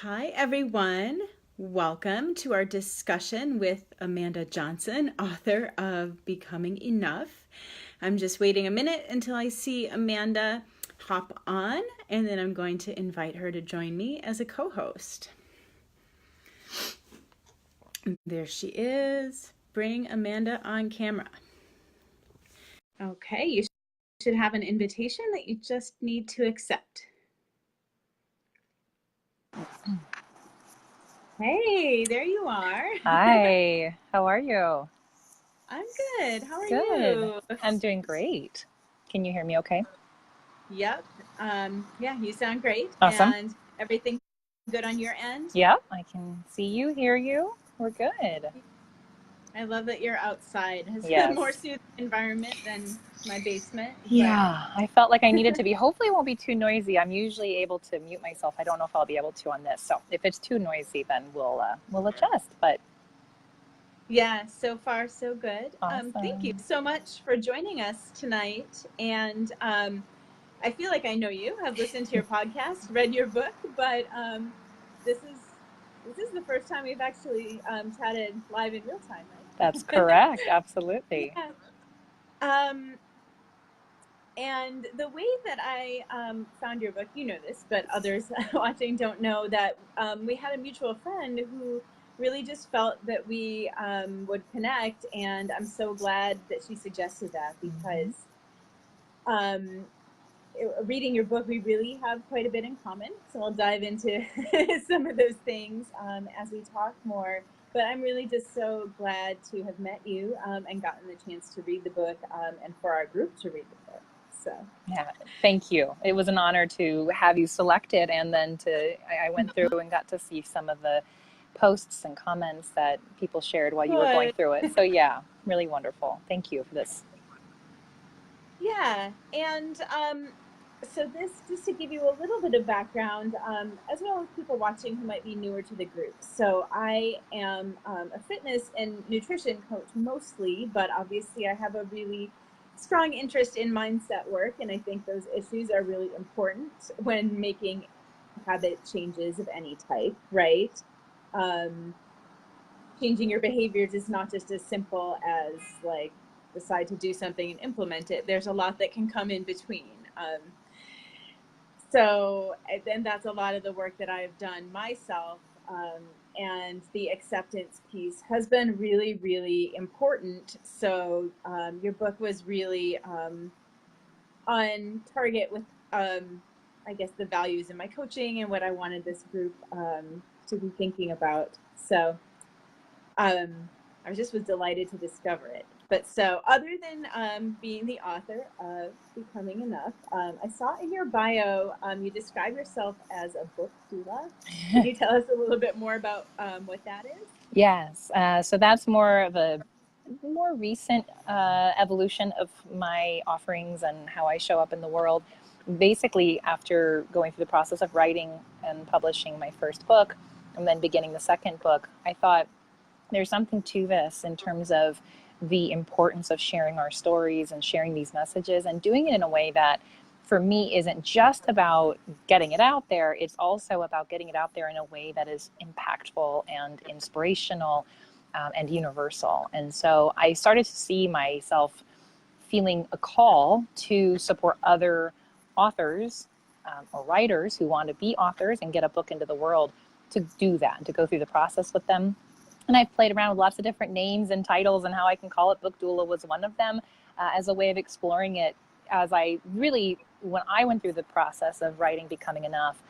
Hi, everyone. Welcome to our discussion with Amanda Johnson, author of Becoming Enough. I'm just waiting a minute until I see Amanda hop on, and then I'm going to invite her to join me as a co host. There she is. Bring Amanda on camera. Okay, you should have an invitation that you just need to accept. Hey, there you are. Hi, how are you? I'm good. How are Good. you? I'm doing great. Can you hear me okay? Yep. Yeah, you sound great. Awesome. And everything good on your end? Yep, I can see you, hear you. We're good. I love that you're outside. It's a more Yes. soothing environment than my basement, but Yeah, I felt like I needed to be. Hopefully, it won't be too noisy. I'm usually able to mute myself. I don't know if I'll be able to on this. So if it's too noisy, then we'll adjust. But yeah, so far so good. Thank you awesome. so much for joining us tonight. And I feel like I know you. I've listened to your podcast, read your book, but this is this is the first time we've actually chatted live in real time, That's right? correct. Absolutely. Yeah. Um, And the way that I found your book, you know this, but others watching don't know that we had a mutual friend who really just felt that we would connect. And I'm so glad that she suggested that Mhm. because um, reading your book, we really have quite a bit in common. So I'll dive into some of those things as we talk more. But I'm really just so glad to have met you and gotten the chance to read the book and for our group to read the book. So. Yeah, thank you. It was an honor to have you selected, and then I went through and got to see some of the posts and comments that people shared while you were going Good. through it. So yeah, really wonderful. Thank you for this. Yeah. And so this, just to give you a little bit of background, as well as people watching who might be newer to the group. So I am a fitness and nutrition coach mostly, but obviously I have a really strong interest in mindset work. And I think those issues are really important when making habit changes of any type, right? Um, Changing your behaviors is not just as simple as like decide to do something and implement it. There's a lot that can come in between. So then that's a lot of the work that I've done myself. And the acceptance piece has been really, really important. So your book was really on target with, I guess, the values in my coaching and what I wanted this group to be thinking about. So I just was delighted to discover it. But so, other than being the author of Becoming Enough, I saw in your bio you describe yourself as a book doula. Can you tell us a little bit more about what that is? Yes, so that's more of a more recent evolution of my offerings and how I show up in the world. Basically, after going through the process of writing and publishing my first book, and then beginning the second book, I thought there's something to this in terms of the importance of sharing our stories and sharing these messages and doing it in a way that for me isn't just about getting it out there, it's also about getting it out there in a way that is impactful and inspirational, and universal. And so I started to see myself feeling a call to support other authors, or writers who want to be authors and get a book into the world, to do that and to go through the process with them. And I've played around with lots of different names and titles and how I can call it. Book doula was one of them, as a way of exploring it. As I really, when I went through the process of writing Becoming Enough,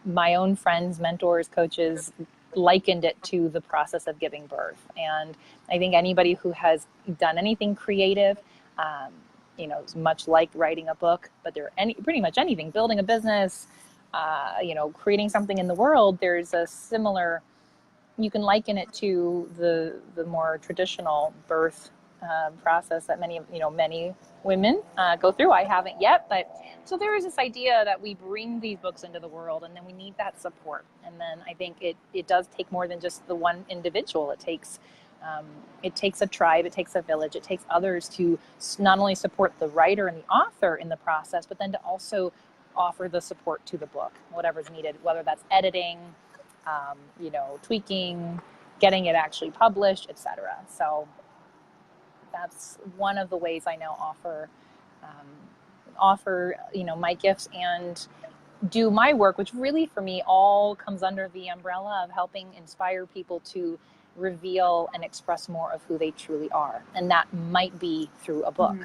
my own friends, mentors, coaches likened it to the process of giving birth. And I think anybody who has done anything creative, um, much like writing a book, but pretty much anything, building a business, creating something in the world, there's a similar, you can liken it to the more traditional birth process that many women go through. I haven't yet, but so there is this idea that we bring these books into the world, and then we need that support. And then I think it does take more than just the one individual. It takes a tribe, it takes a village, it takes others to not only support the writer and the author in the process, but then to also offer the support to the book, whatever's needed, whether that's editing, tweaking, getting it actually published, etc. So that's one of the ways I now offer my gifts and do my work, which really for me all comes under the umbrella of helping inspire people to reveal and express more of who they truly are. And that might be through a book,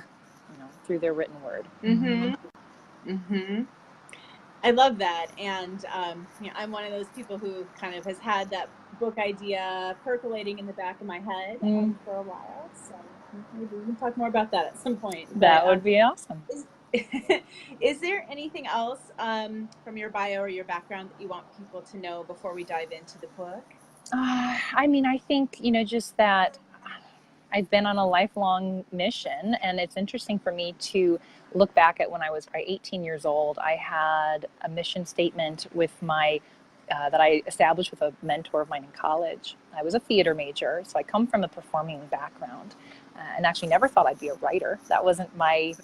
through their written word. I love that. And I'm one of those people who kind of has had that book idea percolating in the back of my head for a while. So maybe we can talk more about that at some point. That would be awesome. Is there anything else from your bio or your background that you want people to know before we dive into the book? I think, just that I've been on a lifelong mission, and it's interesting for me to look back at when I was 18 years old. I had a mission statement with that I established with a mentor of mine in college. I was a theater major, so I come from a performing background, and actually never thought I'd be a writer. That wasn't my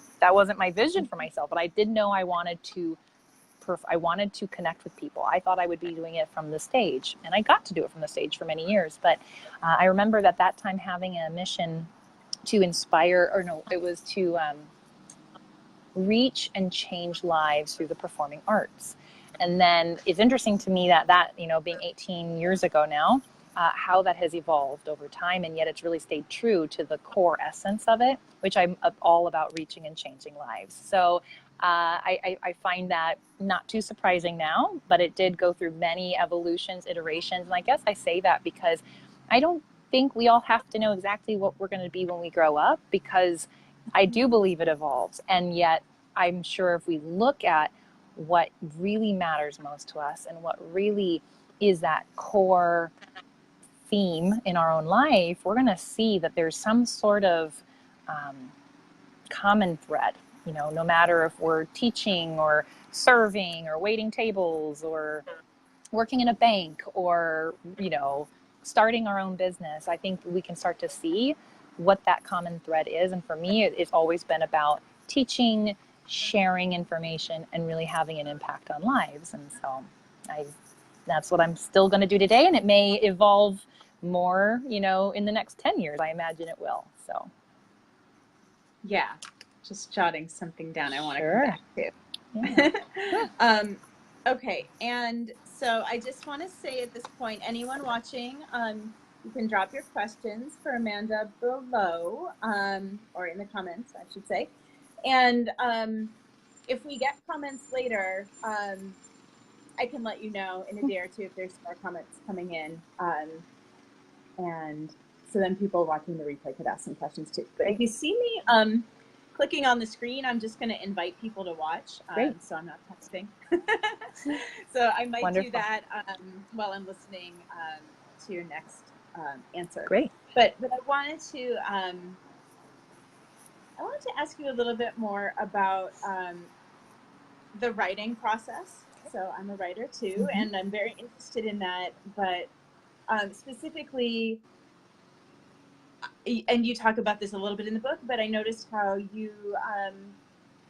vision for myself, but I did know I wanted to connect with people. I thought I would be doing it from the stage, and I got to do it from the stage for many years. But I remember that time having a mission to inspire, it was to reach and change lives through the performing arts. And then it's interesting to me that being 18 years ago now, how that has evolved over time, and yet it's really stayed true to the core essence of it, which I'm all about reaching and changing lives. So I find that not too surprising now, but it did go through many evolutions, iterations. And I guess I say that because I don't think we all have to know exactly what we're going to be when we grow up, because I do believe it evolves. And yet I'm sure if we look at what really matters most to us and what really is that core theme in our own life, we're going to see that there's some sort of common thread. No matter if we're teaching or serving or waiting tables or working in a bank or, starting our own business, I think we can start to see what that common thread is. And for me, it's always been about teaching, sharing information, and really having an impact on lives. And so that's what I'm still going to do today. And it may evolve more, in the next 10 years, I imagine it will. So. Yeah. Just jotting something down I want to come back to. Yeah. Okay. And so I just want to say at this point, anyone watching, you can drop your questions for Amanda below, or in the comments, I should say. And if we get comments later, I can let you know in a day or two if there's more comments coming in. And so then people watching the replay could ask some questions too. But if you see me clicking on the screen, I'm just going to invite people to watch, so I'm not texting. So I might do that while I'm listening to your next answer. Great. But I wanted to ask you a little bit more about the writing process. So I'm a writer too, and I'm very interested in that. But specifically, and you talk about this a little bit in the book, but I noticed how you,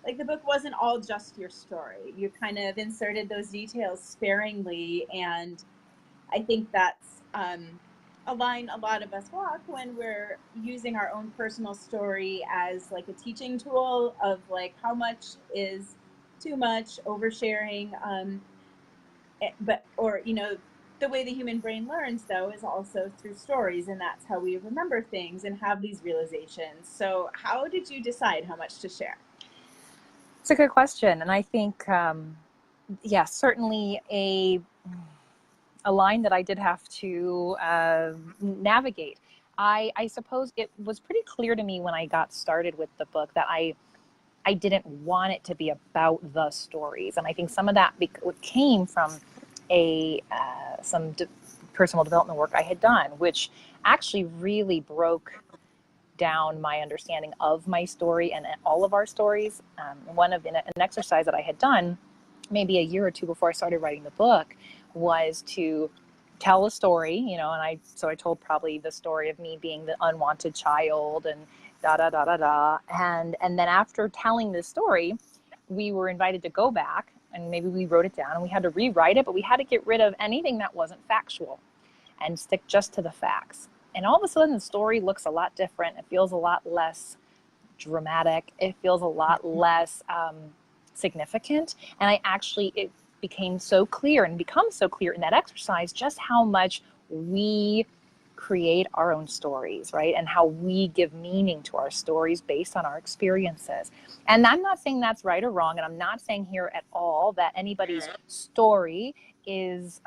the book wasn't all just your story. You kind of inserted those details sparingly, and I think that's a line a lot of us walk when we're using our own personal story as a teaching tool of how much is too much, oversharing, the way the human brain learns, though, is also through stories, and that's how we remember things and have these realizations. So how did you decide how much to share? It's a good question. And I think, certainly a line that I did have to navigate. I suppose it was pretty clear to me when I got started with the book that I didn't want it to be about the stories. And I think some of that came from some personal development work I had done, which actually really broke down my understanding of my story and all of our stories. An exercise that I had done maybe a year or two before I started writing the book was to tell a story, and I told probably the story of me being the unwanted child and and then after telling this story, we were invited to go back and maybe we wrote it down and we had to rewrite it, but we had to get rid of anything that wasn't factual and stick just to the facts. And all of a sudden the story looks a lot different. It feels a lot less dramatic. It feels a lot less significant. And it became so clear and becomes so clear in that exercise just how much we create our own stories, right? And how we give meaning to our stories based on our experiences. And I'm not saying that's right or wrong. And I'm not saying here at all that anybody's story is,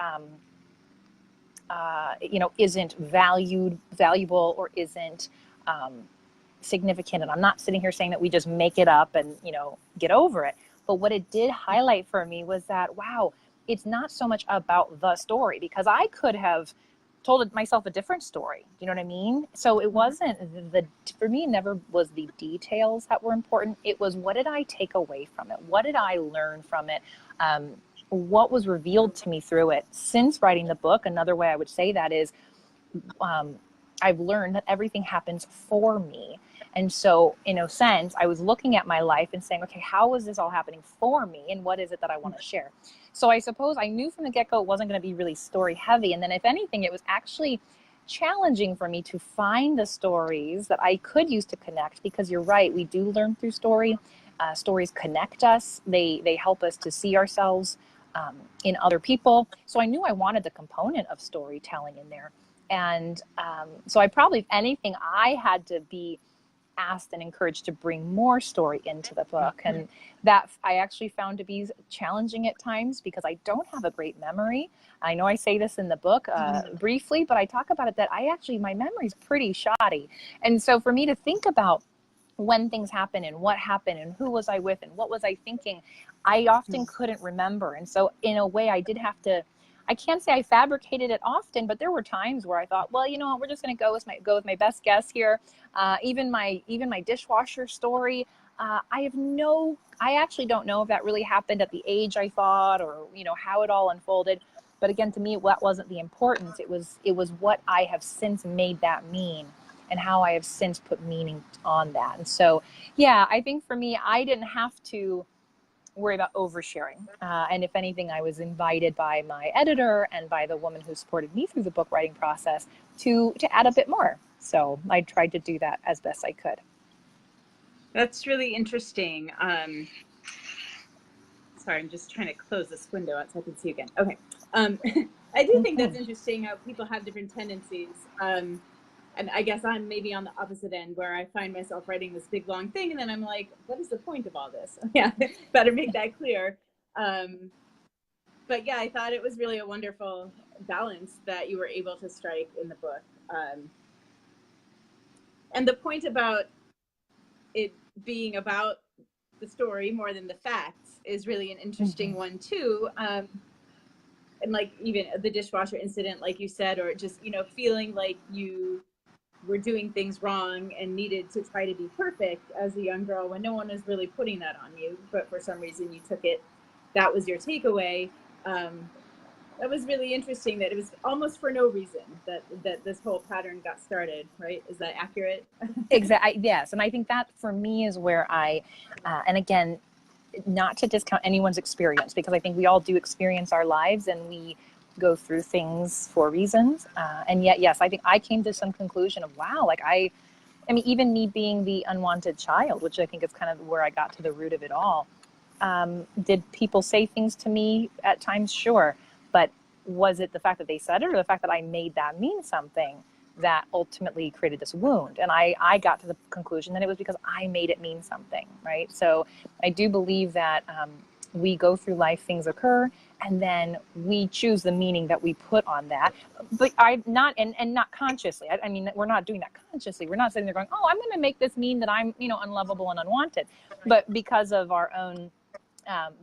isn't valuable, or isn't significant. And I'm not sitting here saying that we just make it up and, get over it. But what it did highlight for me was that, wow, it's not so much about the story, because I could have told myself a different story. Do you know what I mean? So it wasn't for me, never was the details that were important. It was, what did I take away from it? What did I learn from it? What was revealed to me through it since writing the book? Another way I would say that is, I've learned that everything happens for me. And so in a sense, I was looking at my life and saying, okay, how is this all happening for me? And what is it that I want to share? So I suppose I knew from the get-go it wasn't going to be really story heavy. And then if anything, it was actually challenging for me to find the stories that I could use to connect, because you're right, we do learn through story. Stories connect us. They help us to see ourselves in other people. So I knew I wanted the component of storytelling in there. And so I probably, if anything, I had to be asked and encouraged to bring more story into the book. And that I actually found to be challenging at times, because I don't have a great memory. I know I say this in the book briefly, but I talk about it that my memory's pretty shoddy. And so for me to think about when things happen and what happened and who was I with and what was I thinking, I often couldn't remember. And so in a way I did have to, I can't say I fabricated it often, but there were times where I thought, well, you know what, we're just going to go with my best guess here. Even my dishwasher story, I actually don't know if that really happened at the age I thought, or how it all unfolded. But again, to me, that wasn't the importance. It was what I have since made that mean, and how I have since put meaning on that. And so, yeah, I think for me, I didn't have to worry about oversharing. And if anything, I was invited by my editor and by the woman who supported me through the book writing process to add a bit more. So I tried to do that as best I could. That's really interesting. Sorry, I'm just trying to close this window out so I can see again. Okay. I do think that's interesting how people have different tendencies. And I guess I'm maybe on the opposite end, where I find myself writing this big long thing, and then I'm like, what is the point of all this? Yeah, better make that clear. But yeah, I thought it was really a wonderful balance that you were able to strike in the book. And the point about it being about the story more than the facts is really an interesting one too. And like even the dishwasher incident, like you said, or just, feeling like you were doing things wrong and needed to try to be perfect as a young girl when no one was really putting that on you, but for some reason you took it, that was your takeaway. That was really interesting, that it was almost for no reason that this whole pattern got started, right? Is that accurate? Exactly. Yes. And I think that for me is where and again, not to discount anyone's experience, because I think we all do experience our lives and we go through things for reasons. And yet, yes, I think I came to some conclusion of, wow, like I mean, even me being the unwanted child, which I think is kind of where I got to the root of it all. Did people say things to me at times? Sure. But was it the fact that they said it, or the fact that I made that mean something that ultimately created this wound? And I got to the conclusion that it was because I made it mean something, right? So I do believe that we go through life, things occur, and then we choose the meaning that we put on that. But not consciously. I mean, we're not doing that consciously. We're not sitting there going, oh, I'm going to make this mean that I'm, unlovable and unwanted. But because of our own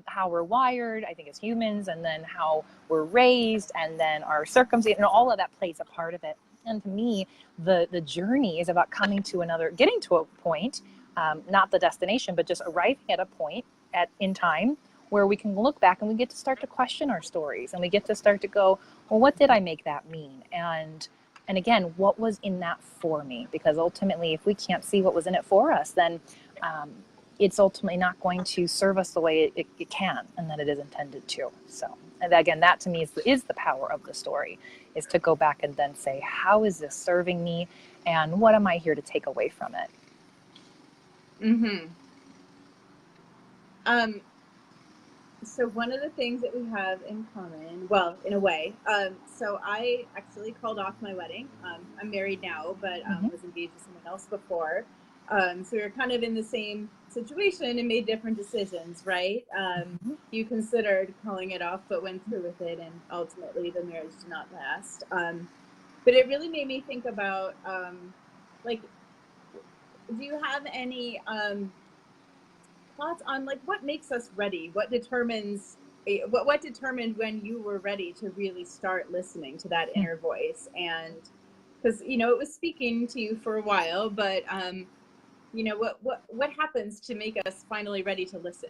how we're wired, I think, as humans, and then how we're raised, and then our circumstance, and all of that plays a part of it. And to me, the journey is about getting to a point, not the destination, but just arriving at a point in time where we can look back and we get to start to question our stories, and we get to start to go, well, what did I make that mean? And again, what was in that for me? Because ultimately, if we can't see what was in it for us, then it's ultimately not going to serve us the way it can and that it is intended to. So, and again, that to me is the power of the story, is to go back and then say, how is this serving me? And what am I here to take away from it? Mm-hmm. Um, so one of the things that we have in common, well, in a way, so I actually called off my wedding. I'm married now, but Mm-hmm. was engaged to someone else before. So we were kind of in the same situation and made different decisions, right? Mm-hmm. You considered calling it off, but went through with it, and ultimately the marriage did not last. But it really made me think about, like, do you have any thoughts on like what makes us ready? What determines what determined when you were ready to really start listening to that inner voice? And because it was speaking to you for a while, but what happens to make us finally ready to listen?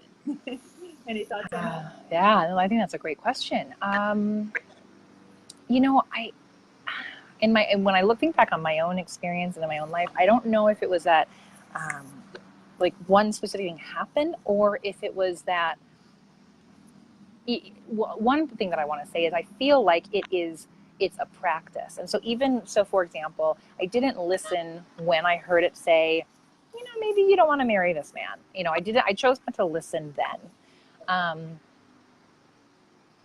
Any thoughts on that? Yeah, no, I think that's a great question. You know, I when I think back on my own experience and in my own life, I don't know if it was that um, like one specific thing happened, or if it was that one thing that I want to say is I feel like it's a practice. And so even so, for example, I didn't listen when I heard it say, maybe you don't want to marry this man. I chose not to listen then.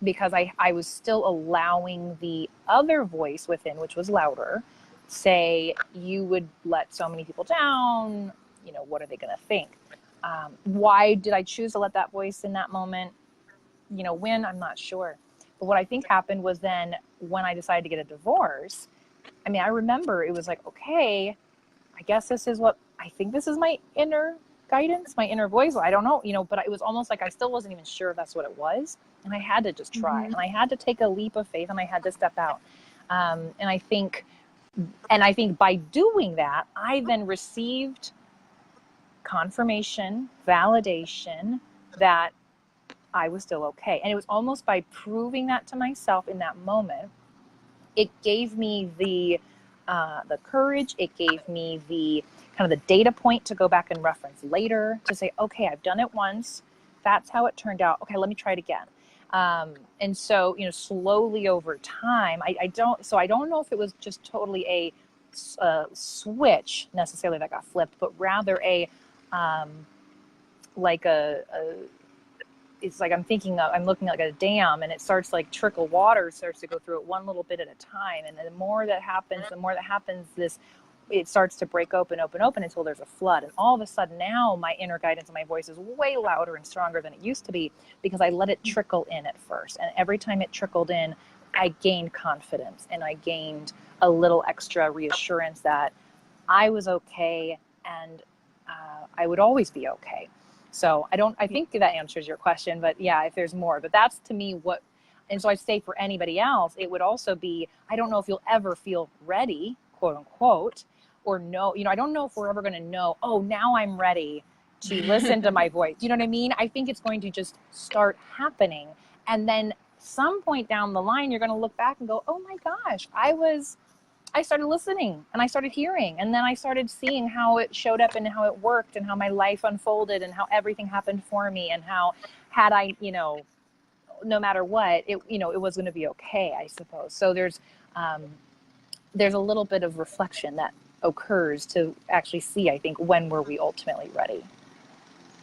Because I was still allowing the other voice within, which was louder, say, you would let so many people down. What are they going to think? Why did I choose to let that voice in that moment? When, I'm not sure. But what I think happened was then when I decided to get a divorce, I mean, I remember it was like, okay, I guess I think this is my inner guidance, my inner voice. I don't know, but it was almost like I still wasn't even sure if that's what it was. And I had to just try, Mm-hmm. and I had to take a leap of faith, and I had to step out. And I think by doing that, I then received confirmation, validation that I was still okay. And it was almost by proving that to myself in that moment, it gave me the courage. It gave me the kind of the data point to go back and reference later to say, okay, I've done it once. That's how it turned out. Okay, let me try it again. And so, slowly over time, I don't know if it was just totally a switch necessarily that got flipped, but rather um, like a it's like I'm looking at like a dam, and it starts like trickle water starts to go through it one little bit at a time. And the more that happens, it starts to break open until there's a flood. And all of a sudden now my inner guidance and my voice is way louder and stronger than it used to be, because I let it trickle in at first. And every time it trickled in, I gained confidence, and I gained a little extra reassurance that I was okay, and I would always be okay. So I think that answers your question, but yeah, if there's more, but that's to me and so I say for anybody else, it would also be, I don't know if you'll ever feel ready, quote unquote, or no, I don't know if we're ever going to know, oh, now I'm ready to listen to my voice. You know what I mean? I think it's going to just start happening. And then some point down the line, you're going to look back and go, oh my gosh, I started listening, and I started hearing, and then I started seeing how it showed up and how it worked and how my life unfolded and how everything happened for me, and how had I, no matter what, it was going to be okay, I suppose. So um, there's a little bit of reflection that occurs to actually see, I think, when were we ultimately ready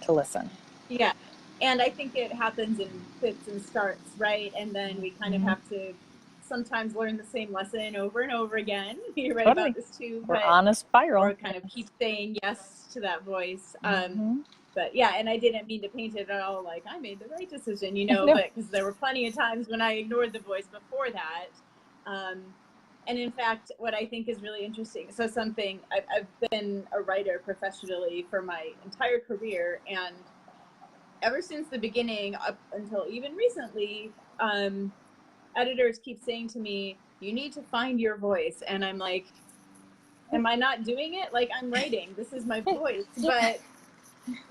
to listen. Yeah. And I think it happens in fits and starts, right? And then we kind of Mm-hmm. have to sometimes learn the same lesson over and over again. You're right about Totally. this too, We're on a or spiral. kind of keep saying yes to that voice. Mm-hmm. But yeah, and I didn't mean to paint it at all like I made the right decision, No. but because there were plenty of times when I ignored the voice before that. And in fact, what I think is really interesting, so I've been a writer professionally for my entire career, and ever since the beginning up until even recently, editors keep saying to me, you need to find your voice. And I'm like, am I not doing it? Like, I'm writing, this is my voice. But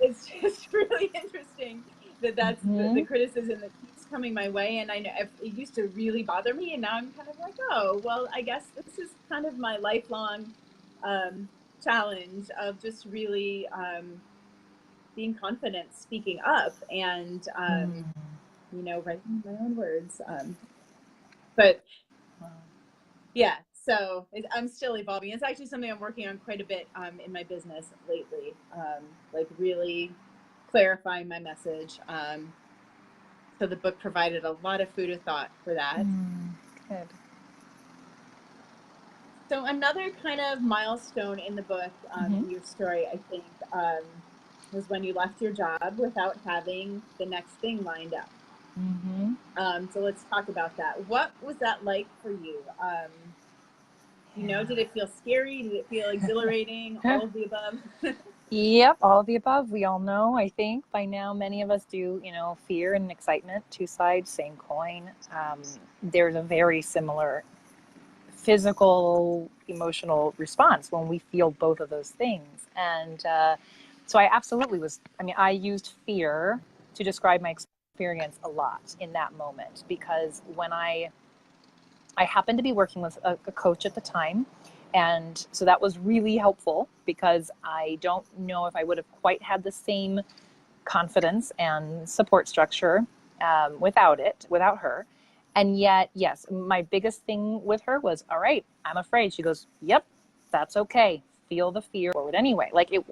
it's just really interesting that that's the Mm-hmm. criticism that keeps coming my way. And I know it used to really bother me. And now I'm kind of like, oh, well, I guess this is kind of my lifelong challenge of just really being confident, speaking up, and writing my own words. But yeah, so I'm still evolving. It's actually something I'm working on quite a bit in my business lately, like really clarifying my message. So the book provided a lot of food of thought for that. Good. So another kind of milestone in the book, in your story, I think, was when you left your job without having the next thing lined up. So let's talk about that. What was that like for you? Did it feel scary? Did it feel exhilarating? All of the above? Yep, all of the above. We all know, I think, by now, many of us do, fear and excitement, two sides, same coin. There's a very similar physical, emotional response when we feel both of those things. And so I absolutely I used fear to describe my experience a lot in that moment, because when I happened to be working with a coach at the time. And so that was really helpful, because I don't know if I would have quite had the same confidence and support structure without her. And yet, yes, my biggest thing with her was, all right, I'm afraid. She goes, yep, that's okay. Feel the fear forward anyway. Like, it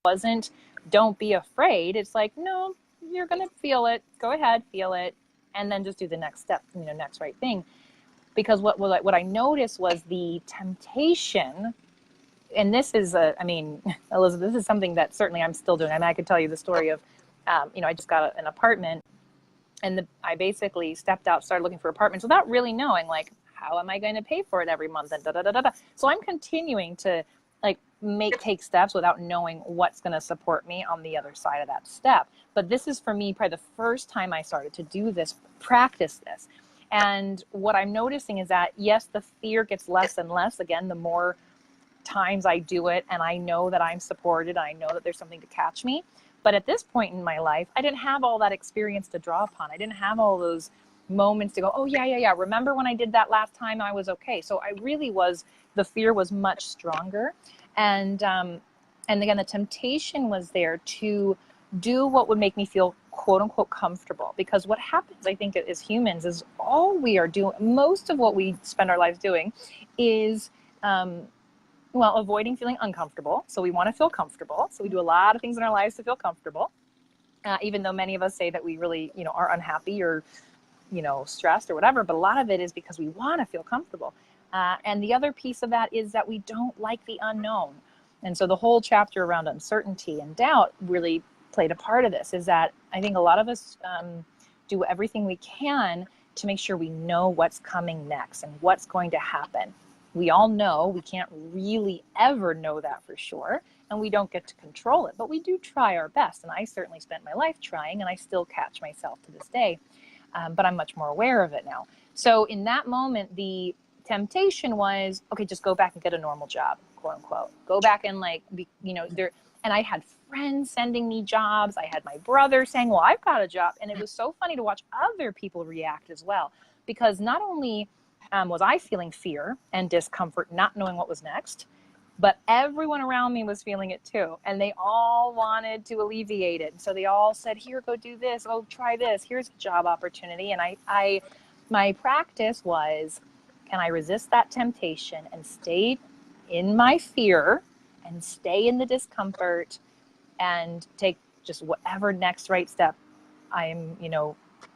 wasn't, don't be afraid. It's like, no, you're going to feel it. Go ahead, feel it. And then just do the next step, next right thing. Because what I noticed was the temptation, and this is, Elizabeth, this is something that certainly I'm still doing. I could tell you the story of, I just got an apartment, and I basically stepped out, started looking for apartments without really knowing, like, how am I going to pay for it every month, and da da da da da. So I'm continuing to take steps without knowing what's going to support me on the other side of that step. But this is, for me, probably the first time I started to do this, practice this. And what I'm noticing is that, yes, the fear gets less and less, again, the more times I do it, and I know that I'm supported, I know that there's something to catch me. But at this point in my life, I didn't have all that experience to draw upon. I didn't have all those moments to go, oh, yeah. Remember when I did that last time? I was okay. So the fear was much stronger. And again, the temptation was there to do what would make me feel quote unquote comfortable. Because what happens, I think, as humans, is all we are doing, most of what we spend our lives doing is, avoiding feeling uncomfortable. So we want to feel comfortable. So we do a lot of things in our lives to feel comfortable. Even though many of us say that we really, are unhappy or, stressed or whatever, but a lot of it is because we want to feel comfortable. And the other piece of that is that we don't like the unknown. And so the whole chapter around uncertainty and doubt really played a part of this, is that I think a lot of us do everything we can to make sure we know what's coming next and what's going to happen. We all know we can't really ever know that for sure, and we don't get to control it, but we do try our best. And I certainly spent my life trying, and I still catch myself to this day, but I'm much more aware of it now. So in that moment, the temptation was, okay, just go back and get a normal job, quote unquote. Go back and and I had friends sending me jobs. I had my brother saying, well, I've got a job. And it was so funny to watch other people react as well, because not only was I feeling fear and discomfort, not knowing what was next, but everyone around me was feeling it too. And they all wanted to alleviate it. So they all said, here, go do this. Oh, try this. Here's a job opportunity. And my practice was, can I resist that temptation and stay in my fear and stay in the discomfort and take just whatever next right step I'm,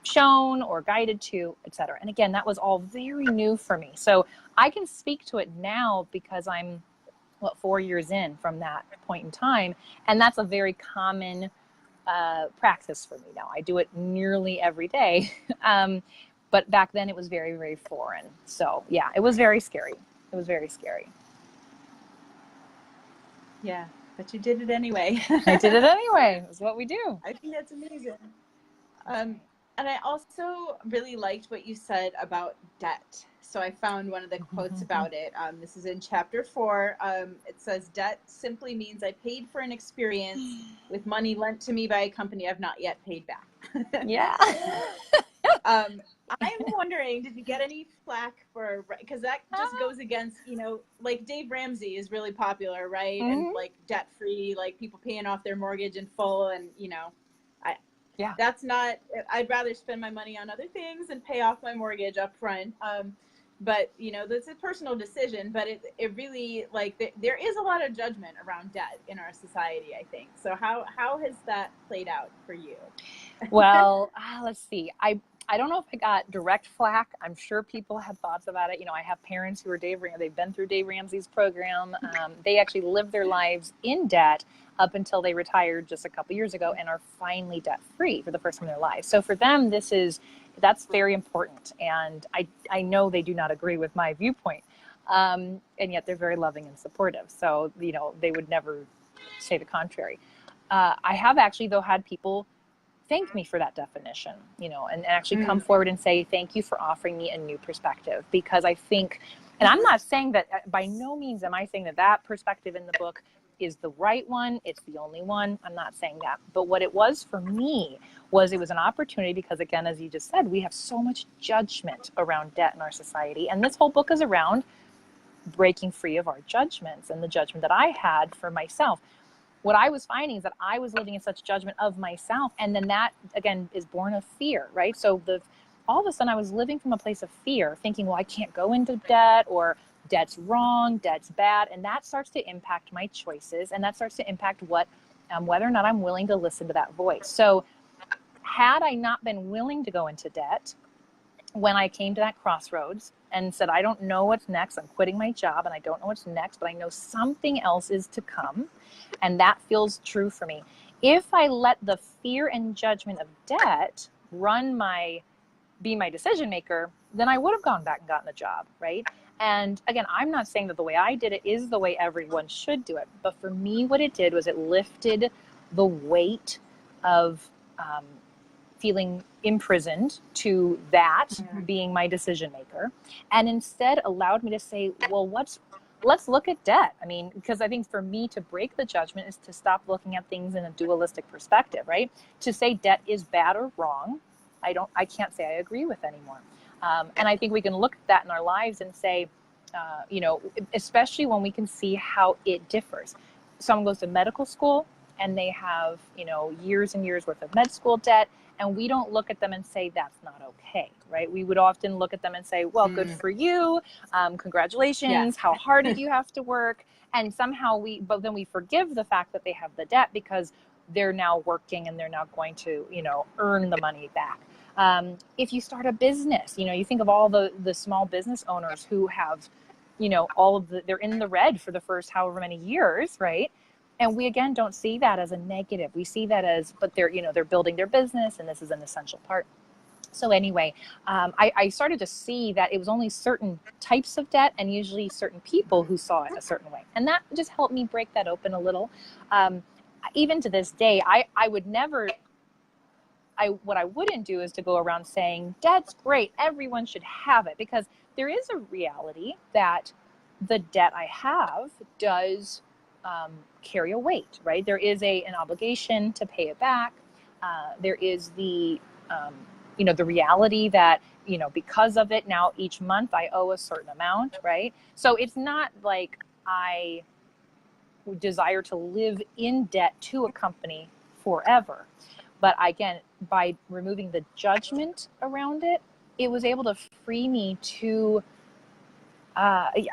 shown or guided to, etc. And again, that was all very new for me. So I can speak to it now because I'm 4 years in from that point in time. And that's a very common practice for me now. I do it nearly every day. But back then it was very, very foreign. So yeah, it was very scary. It was very scary. Yeah, but you did it anyway. I did it anyway. It's what we do. I think that's amazing. And I also really liked what you said about debt. So I found one of the quotes about it. This is in chapter 4. It says, debt simply means I paid for an experience with money lent to me by a company I've not yet paid back. Yeah. Um, I'm wondering, did you get any flack for, because that just goes against, like Dave Ramsey is really popular, right? And Mm-hmm. like debt free, like people paying off their mortgage in full. And, I, Yeah. that's not, I'd rather spend my money on other things and pay off my mortgage up front. But that's a personal decision, but it really, like, there is a lot of judgment around debt in our society, I think. So how has that played out for you? Well, let's see. I don't know if I got direct flack. I'm sure people had thoughts about it. I have parents who are they've been through Dave Ramsey's program. They actually lived their lives in debt up until they retired just a couple years ago and are finally debt free for the first time in their lives. So for them, that's very important. And I know they do not agree with my viewpoint. And yet they're very loving and supportive. So, they would never say the contrary. I have actually, though, had people thank me for that definition, and actually come forward and say, thank you for offering me a new perspective. Because I think, and I'm not saying that, by no means am I saying that perspective in the book is the right one. It's the only one. I'm not saying that. But what it was for me was, it was an opportunity because, again, as you just said, we have so much judgment around debt in our society. And this whole book is around breaking free of our judgments and the judgment that I had for myself. What I was finding is that I was living in such judgment of myself. And then that, again, is born of fear, right? So all of a sudden I was living from a place of fear, thinking, well, I can't go into debt, or debt's wrong, debt's bad. And that starts to impact my choices. And that starts to impact whether or not I'm willing to listen to that voice. So had I not been willing to go into debt, when I came to that crossroads and said, I don't know what's next, I'm quitting my job and I don't know what's next, but I know something else is to come. And that feels true for me. If I let the fear and judgment of debt be my decision maker, then I would have gone back and gotten a job, right? And again, I'm not saying that the way I did it is the way everyone should do it. But for me, what it did was it lifted the weight of feeling imprisoned to that being my decision maker, and instead allowed me to say, well, let's look at debt. I mean, because I think for me to break the judgment is to stop looking at things in a dualistic perspective, right? To say debt is bad or wrong, I can't say I agree with anymore. And I think we can look at that in our lives and say, especially when we can see how it differs. Someone goes to medical school and they have, years and years worth of med school debt, and we don't look at them and say that's not okay, right? We would often look at them and say, well, good for you, congratulations, yes. How hard did you have to work? And somehow but then we forgive the fact that they have the debt because they're now working and they're now going to, earn the money back. If you start a business, you think of all the small business owners who have, they're in the red for the first however many years, right? And we, again, don't see that as a negative. We see that as, but they're building their business and this is an essential part. So anyway, I started to see that it was only certain types of debt and usually certain people who saw it a certain way. And that just helped me break that open a little. Even to this day, I would never, what I wouldn't do is to go around saying, debt's great, everyone should have it. Because there is a reality that the debt I have does carry a weight, right? There is an obligation to pay it back. There is the reality that, because of it now each month I owe a certain amount, right? So it's not like I desire to live in debt to a company forever. But again, by removing the judgment around it, it was able to free me to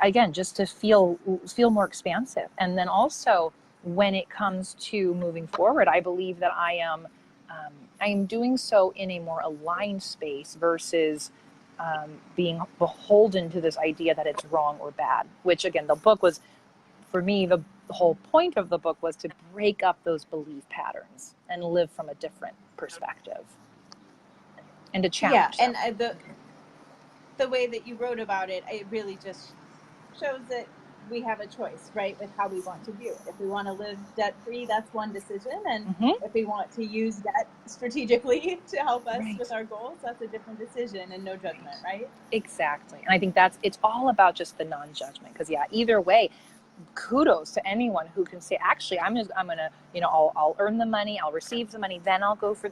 again, just to feel more expansive. And then also, when it comes to moving forward, I believe that I am doing so in a more aligned space versus being beholden to this idea that it's wrong or bad. Which, again, the book was, for me, the whole point of the book was to break up those belief patterns and live from a different perspective and to challenge them. And the way that you wrote about it, it really just shows that we have a choice, right, with how we want to view it. If we want to live debt-free, that's one decision. And if we want to use debt strategically to help us with our goals, that's a different decision, and no judgment, right? Exactly. And I think it's all about just the non-judgment. Because, either way, kudos to anyone who can say, actually, I'm going to, I'll earn the money, I'll receive the money, then I'll go for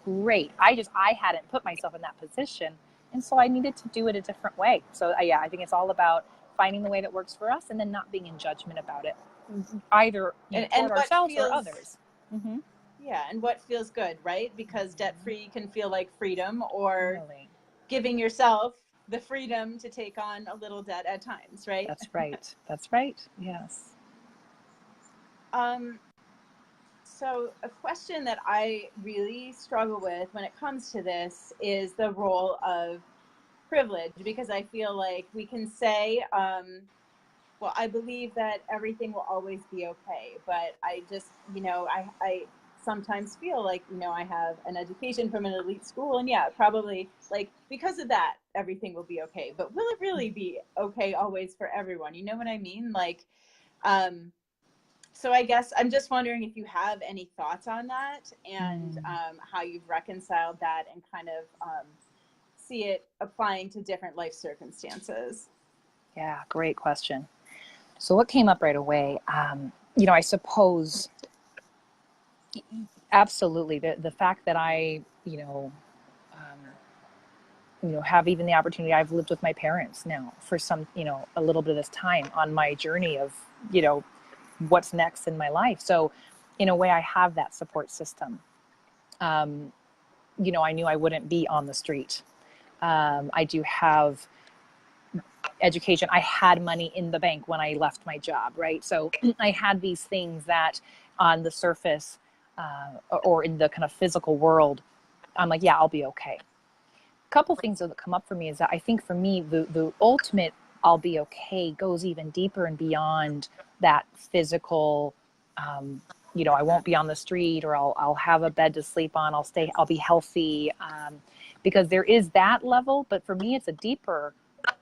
great. I hadn't put myself in that position. And so I needed to do it a different way. So yeah, I think it's all about finding the way that works for us and then not being in judgment about it, either, And toward what ourselves or feels, others. Mm-hmm. yeah, and what feels good, right? Because debt free can feel like freedom, or Really. giving yourself the freedom to take on a little debt at times, right? That's right. That's right. Yes. um so a question that I really struggle with when it comes to this is the role of privilege, because I feel like we can say, well, I believe that everything will always be okay, but I just, I sometimes feel like, I have an education from an elite school, and yeah, probably, like, because of that, everything will be okay. But will it really be okay always for everyone? You know what I mean? Like, um, so I guess I'm just wondering if you have any thoughts on that, and Mm. how you've reconciled that and kind of see it applying to different life circumstances. Yeah, great question. So what came up right away, I suppose absolutely the fact that I, have even the opportunity. I've lived with my parents now for some, a little bit of this time on my journey of, what's next in my life. So in a way, I have that support system. Um, I knew I wouldn't be on the street. I do have education. I had money in the bank when I left my job, right? So I had these things that on the surface, or in the kind of physical world, I'm like, yeah, I'll be okay. A couple things that come up for me is that I think for me, the ultimate I'll be okay goes even deeper and beyond that physical. Um, I won't be on the street, or I'll have a bed to sleep on. I'll be healthy, because there is that level. But for me, it's a deeper.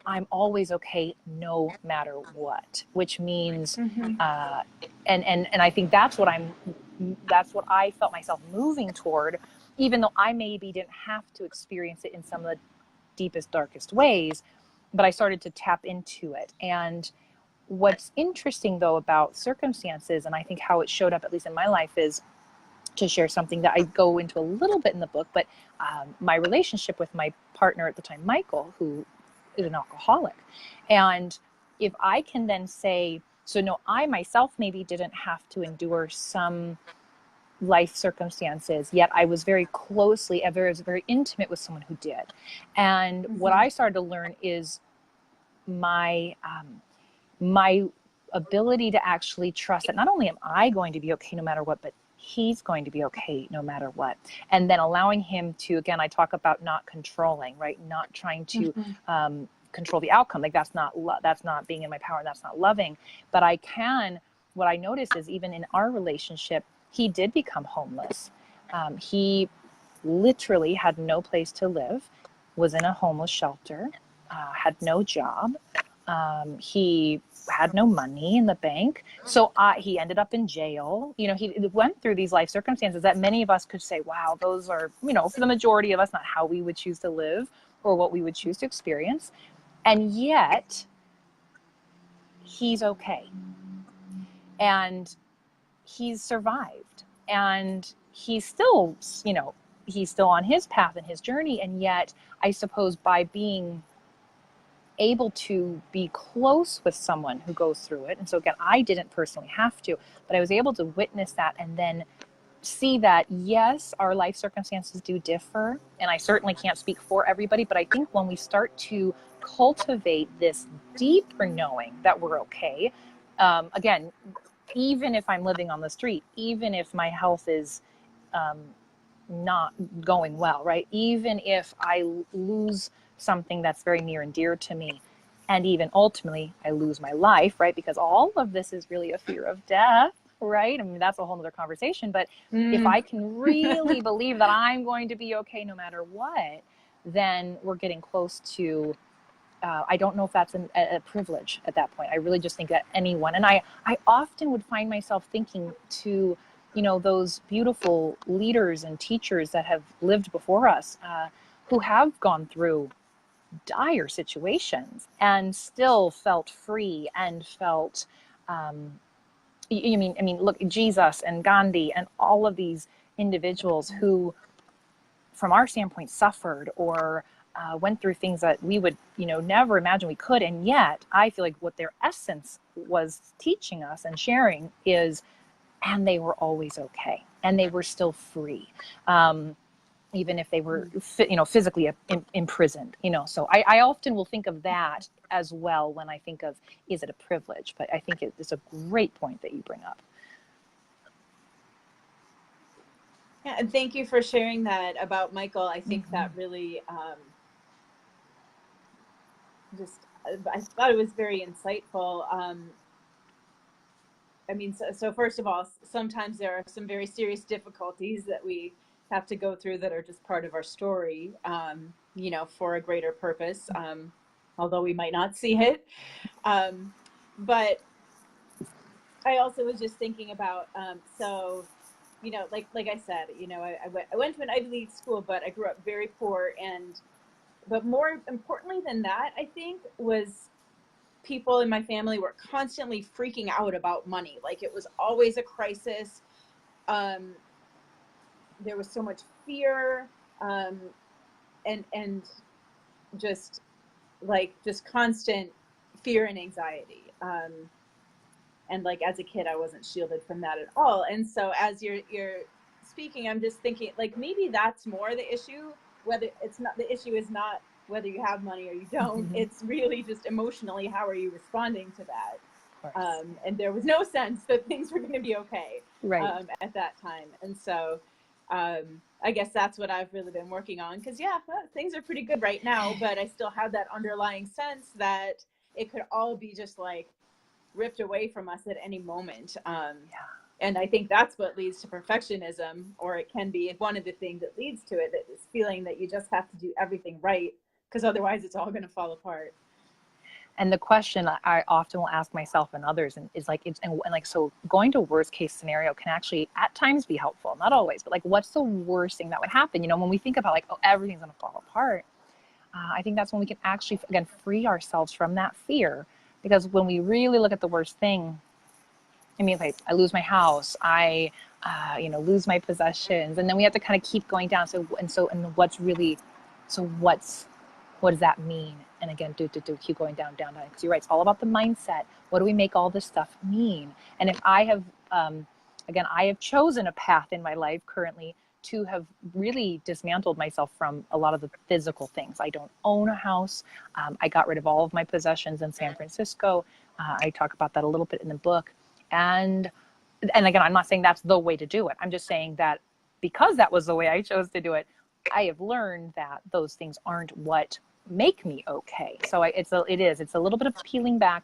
I'm always okay no matter what, which means, Mm-hmm. uh, and I think that's what I felt myself moving toward, even though I maybe didn't have to experience it in some of the deepest, darkest ways, but I started to tap into it. And what's interesting though about circumstances, and I think how it showed up, at least in my life, is to share something that I go into a little bit in the book, but my relationship with my partner at the time, Michael, who is an alcoholic. And if I can then say, so no, I myself maybe didn't have to endure some life circumstances, yet I was very closely, very intimate with someone who did. And what Mm-hmm. I started to learn is my ability to actually trust that not only am I going to be okay no matter what, but he's going to be okay no matter what. And then allowing him to, again, I talk about not controlling, right? Not trying to Mm-hmm. control the outcome. Like that's not being in my power. That's not loving. But I can. What I notice is even in our relationship, he did become homeless. He literally had no place to live, was in a homeless shelter, had no job. He had no money in the bank. So he ended up in jail. He went through these life circumstances that many of us could say, wow, those are, for the majority of us, not how we would choose to live or what we would choose to experience. And yet he's okay. And he's survived. And he's still on his path and his journey. And yet, I suppose by being able to be close with someone who goes through it. And so again, I didn't personally have to, but I was able to witness that and then see that, yes, our life circumstances do differ. And I certainly can't speak for everybody, but I think when we start to cultivate this deeper knowing that we're okay, again, even if I'm living on the street, even if my health is um, not going well, right? Even if I lose something that's very near and dear to me, and even ultimately I lose my life, right? Because all of this is really a fear of death, right? I mean, that's a whole other conversation. But if Mm. I can really believe that I'm going to be okay no matter what, then we're getting close to. I don't know if that's a privilege at that point. I really just think that anyone, and I often would find myself thinking to, those beautiful leaders and teachers that have lived before us, who have gone through dire situations and still felt free and felt, I mean, look, Jesus and Gandhi and all of these individuals who from our standpoint, suffered or went through things that we would, never imagine we could. And yet I feel like what their essence was teaching us and sharing is, and they were always okay. And they were still free. Even if they were, physically imprisoned, So I often will think of that as well when I think of, is it a privilege? But I think it's a great point that you bring up. Yeah, and thank you for sharing that about Michael. I think that really I thought it was very insightful. I mean, so first of all, sometimes there are some very serious difficulties that we have to go through that are just part of our story, for a greater purpose, although we might not see it. But I also was just thinking about, like I said, I went to an Ivy League school, but I grew up very poor. But more importantly than that, I think, was people in my family were constantly freaking out about money. Like, it was always a crisis. There was so much fear, and just constant fear and anxiety. And like, as a kid, I wasn't shielded from that at all. And so as you're speaking, I'm just thinking, like, maybe that's more the issue. Whether it's not, the issue is not whether you have money or you don't. It's really just emotionally, how are you responding to that? And there was no sense that things were going to be okay, right, at that time. And so I guess that's what I've really been working on, because things are pretty good right now, but I still have that underlying sense that it could all be just like ripped away from us at any moment. And I think that's what leads to perfectionism, or it can be one of the things that leads to it, that is feeling that you just have to do everything right, because otherwise it's all going to fall apart. And the question I often will ask myself and others is like, so going to worst case scenario can actually at times be helpful, not always, but like, what's the worst thing that would happen? When we think about like, oh, everything's going to fall apart. I think that's when we can actually, again, free ourselves from that fear. Because when we really look at the worst thing, I mean, if I lose my house, I, lose my possessions, and then we have to kind of keep going down. So what does that mean? And again, keep going down. Because you're right, it's all about the mindset. What do we make all this stuff mean? And if I have, I have chosen a path in my life currently to have really dismantled myself from a lot of the physical things. I don't own a house. I got rid of all of my possessions in San Francisco. I talk about that a little bit in the book. And again, I'm not saying that's the way to do it. I'm just saying that because that was the way I chose to do it, I have learned that those things aren't what make me okay. So it's a little bit of peeling back,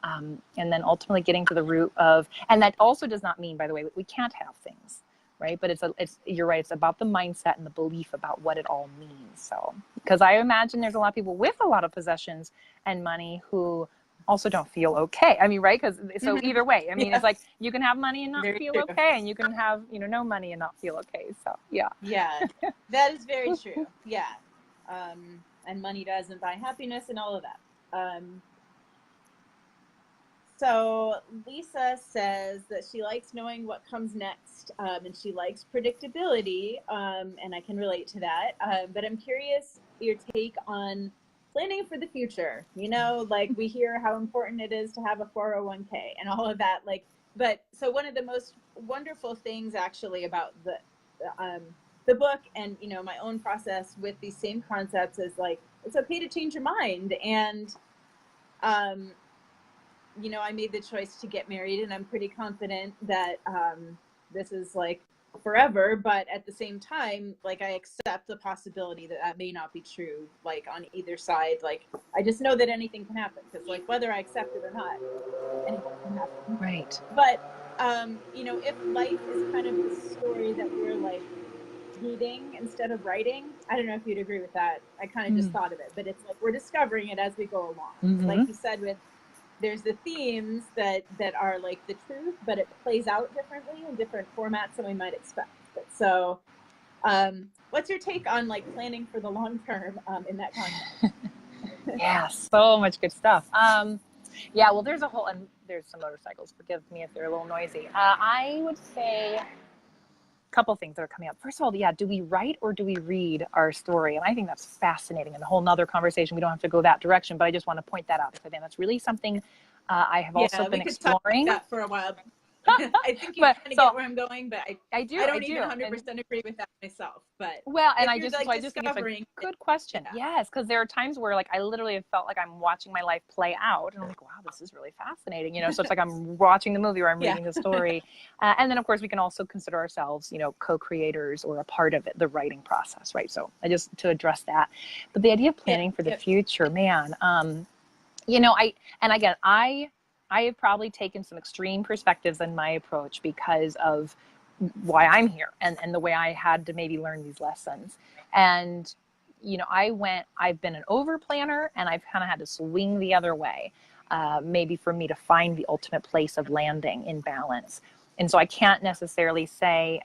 and then ultimately getting to the root of, and that also does not mean, by the way, we can't have things. Right. But you're right. It's about the mindset and the belief about what it all means. So, because I imagine there's a lot of people with a lot of possessions and money who also don't feel okay. I mean, right. So either way, I mean, It's like, you can have money and not feel okay. And you can have, no money and not feel okay. So, yeah. Yeah, that is very true. Yeah. And money doesn't buy happiness and all of that. So Lisa says that she likes knowing what comes next, and she likes predictability, and I can relate to that. But I'm curious your take on planning for the future. Like, we hear how important it is to have a 401k and all of that. But so one of the most wonderful things actually about the book and my own process with these same concepts is, like, it's okay to change your mind. And I made the choice to get married, and I'm pretty confident that this is like forever. But at the same time, like, I accept the possibility that may not be true, like, on either side. Like, I just know that anything can happen, because, like, whether I accept it or not, anything can happen. Right. But if life is kind of the story that we're, like, reading instead of writing, I don't know if you'd agree with that. I kind of just thought of it, but it's like we're discovering it as we go along. Like you said, there's the themes that are like the truth, but it plays out differently in different formats than we might expect. So what's your take on, like, planning for the long term in that context? Yeah, so much good stuff. Yeah, well, there's some motorcycles. Forgive me if they're a little noisy. I would say couple things that are coming up. First of all, yeah, do we write or do we read our story? And I think that's fascinating and a whole nother conversation. We don't have to go that direction, but I just want to point that out because I think that's really something I have also Yeah, been we could talk about exploring. that for a while. I think you But kind of so get where I'm going, but I I don't even do. And 100% agree with that myself. But well, and if I you're just, so like I just think it's a discovering it, good question. yeah, Yes, because there are times where like I literally have felt like I'm watching my life play out, and I'm like, wow, this is really fascinating. You know, so it's like I'm watching the movie or I'm yeah, reading the story, and then of course we can also consider ourselves, you know, co-creators or a part of it, the writing process, right? So I just to address that, but the idea of yep, planning for the yep, future, man. You know, and again, I have probably taken some extreme perspectives in my approach because of why I'm here and the way I had to maybe learn these lessons. And, you know, I've been an over planner and I've kind of had to swing the other way, maybe for me to find the ultimate place of landing in balance. And so I can't necessarily say